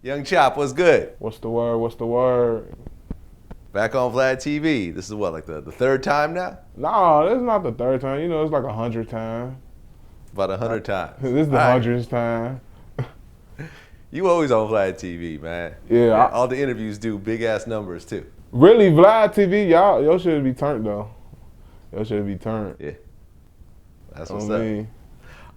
Young Chop, what's good? What's the word? What's the word? Back on Vlad TV. This is what, like the third time now? No, this is not the third time. You know, it's like 100 times. About 100 times. This is the 100th time. You always on Vlad TV, man. Yeah. All the interviews do big ass numbers too. Really, Vlad TV, y'all should be turned though. Y'all should be turned. Yeah. That's what's up.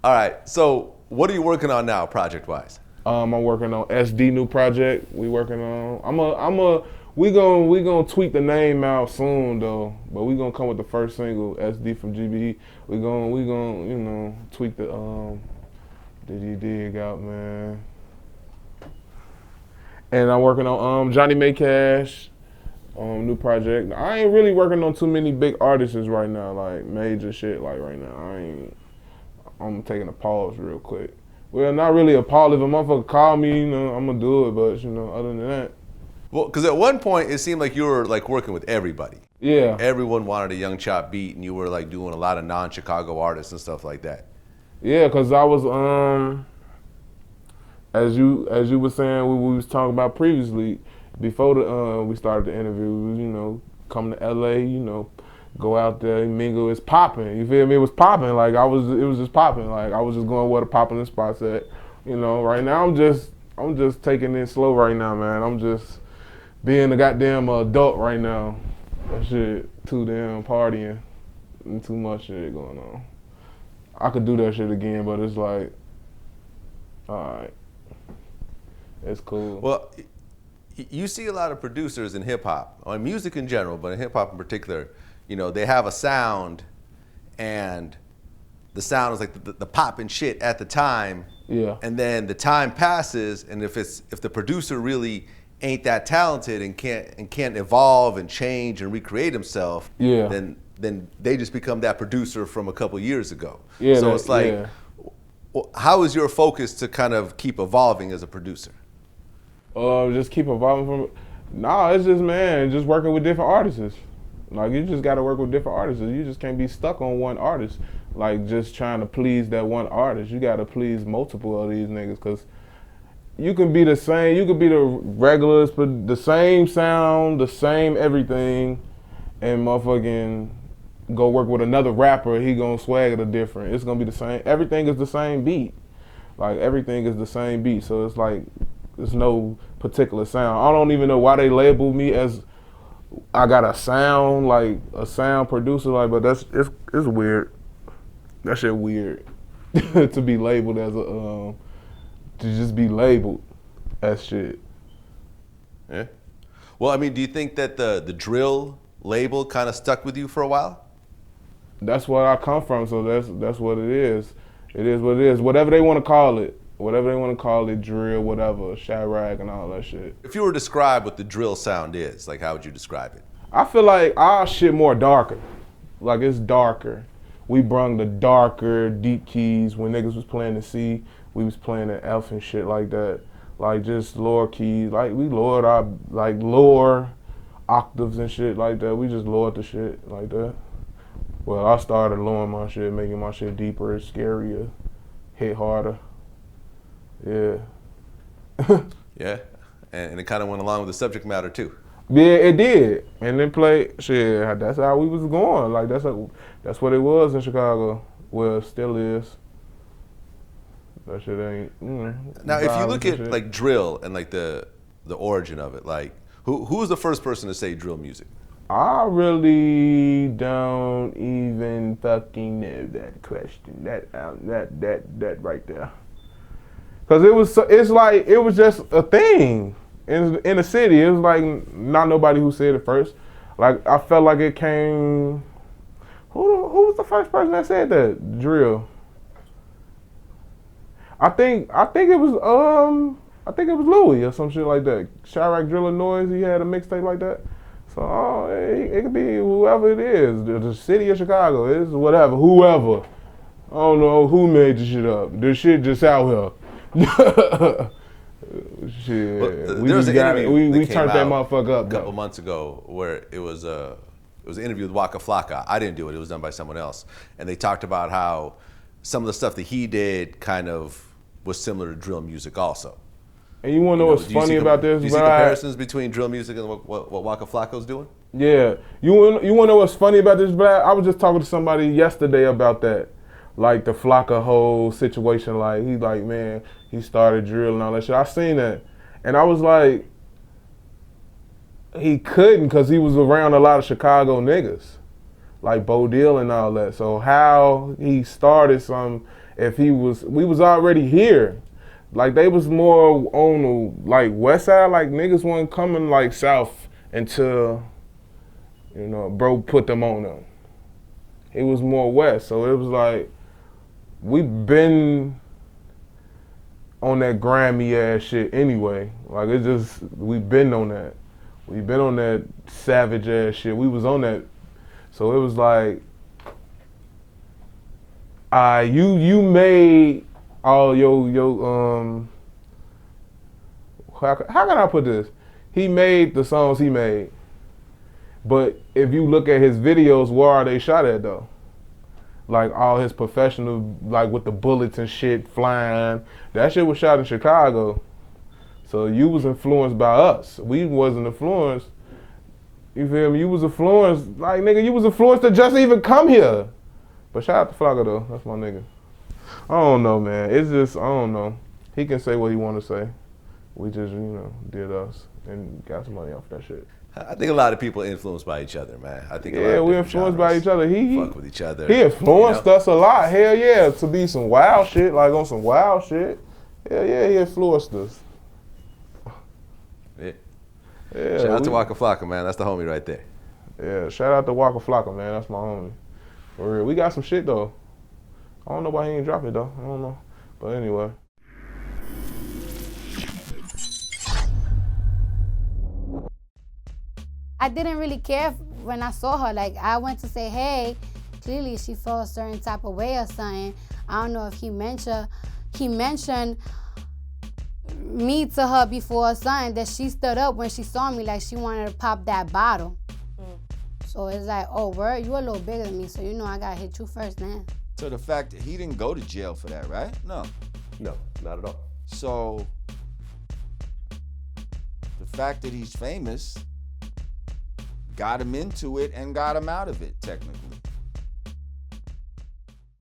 All right. So, what are you working on now, project-wise? I'm working on SD new project. We working on. We gonna tweak the name out soon though. But we gonna come with the first single, SD from GBE. We gonna tweak the Did you dig out, man? And I'm working on Johnny May Cash, new project. I ain't really working on too many big artists right now, like major shit like right now. I'm taking a pause real quick. Well, not really a pause. If a motherfucker call me, I'm gonna do it, but other than that. Well, because at one point it seemed like you were like working with everybody. Yeah. Everyone wanted a Young Chop beat, and you were like doing a lot of non-Chicago artists and stuff like that. Yeah, because I was as you were saying, we was talking about previously, before we started the interview, come to LA, go out there, mingle, it's popping. You feel me? It was popping. Like it was just popping. Like I was just going where the popping spots at. Right now I'm just taking it slow right now, man. I'm just being a goddamn adult right now. That shit too damn partying and too much shit going on. I could do that shit again, but it's like, all right, it's cool. Well, you see a lot of producers in hip hop, or music in general, but in hip hop in particular, they have a sound, and the sound is like the poppin' shit at the time. Yeah. And then the time passes, and if the producer really ain't that talented and can't evolve and change and recreate himself, yeah, then they just become that producer from a couple years ago. Yeah. So it's like, how is your focus to kind of keep evolving as a producer? Just keep evolving from. Nah, it's just working with different artists. Like you just got to work with different artists. You just can't be stuck on one artist. Like just trying to please that one artist. You got to please multiple of these niggas, because you can be the same. You could be the regulars, but the same sound, the same everything, and motherfucking go work with another rapper. He gonna swag it a different. It's gonna be the same. Everything is the same beat. Like everything is the same beat. So it's like there's no particular sound. I don't even know why they label me as I got a sound, like a sound producer. Like, but it's weird. That shit weird to be labeled as to just be labeled as shit. Yeah. Well, I mean, do you think that the drill label kind of stuck with you for a while? That's where I come from, so that's what it is. It is what it is. Whatever they want to call it. Whatever they want to call it, drill, whatever, Chirac and all that shit. If you were to describe what the drill sound is, like how would you describe it? I feel like our shit more darker. Like it's darker. We brung the darker, deep keys. When niggas was playing the C, we was playing the F and shit like that. Like just lower keys. Like we lowered our lower octaves and shit like that. We just lowered the shit like that. Well, I started lowering my shit, making my shit deeper, scarier, hit harder. Yeah. Yeah, and it kind of went along with the subject matter too. Yeah, it did. And then play shit. That's how we was going. Like that's what it was in Chicago. Well, it still is. That shit ain't. Now, if you look at like drill and like the origin of it, like who was the first person to say drill music? I really don't even fucking know that question. That right there. Cause it was just a thing in the city. It was like not nobody who said it first. Like I felt like it came. Who was the first person that said that? Drill. I think it was Louis or some shit like that. Chirac Driller Noise. He had a mixtape like that. So it could be whoever it is. The city of Chicago. It's whatever. Whoever. I don't know who made the shit up. This shit just out here. Shit, well, we turned that motherfucker up a couple months ago where it was an interview with Waka Flocka. I didn't do it; it was done by someone else, and they talked about how some of the stuff that he did kind of was similar to drill music, also. And you want to know what's funny about this? Do you see comparisons between drill music and what Waka Flocka's doing? Yeah. You want to know what's funny about this, Brad? I was just talking to somebody yesterday about that. Like the Flocka whole situation. Like, he's like, man, he started drill and all that shit. I seen that. And I was like, he couldn't because he was around a lot of Chicago niggas. Like Bo Deal and all that. So how he started if we was already here. Like they was more on the like west side, like niggas wasn't coming like south until, you know, bro put them on them. It was more west, so it was like, we been on that grimy ass shit anyway. Like it's just, we been on that. We been on that savage ass shit. We was on that. So it was like, you made all your how can I put this? He made the songs he made. But if you look at his videos, where are they shot at though? Like all his professional, like with the bullets and shit flying. That shit was shot in Chicago. So you was influenced by us. We wasn't influenced. You feel me? You was influenced, like nigga, you was influenced to just even come here. But shout out to Flocka though, that's my nigga. I don't know, man. It's just, I don't know. He can say what he want to say. We just, you know, did us and got some money off that shit. I think a lot of people are influenced by each other, man. I think we're influenced by each other. He fuck with each other. He influenced us a lot. Hell yeah, to be some wild shit, like on some wild shit. Hell yeah, he influenced us. Yeah. Shout out to Waka Flocka, man. That's the homie right there. Yeah, shout out to Waka Flocka, man. That's my homie. For real. We got some shit though. I don't know why he ain't drop it though. I don't know. But anyway. I didn't really care when I saw her. Like, I went to say, hey, clearly she felt a certain type of way or something. I don't know if he mentioned me to her before or something, that she stood up when she saw me like she wanted to pop that bottle. So it's like, oh, word, you a little bigger than me, so you know I gotta hit you first, man. So the fact that he didn't go to jail for that, right? No. No, not at all. So the fact that he's famous got him into it and got him out of it, technically.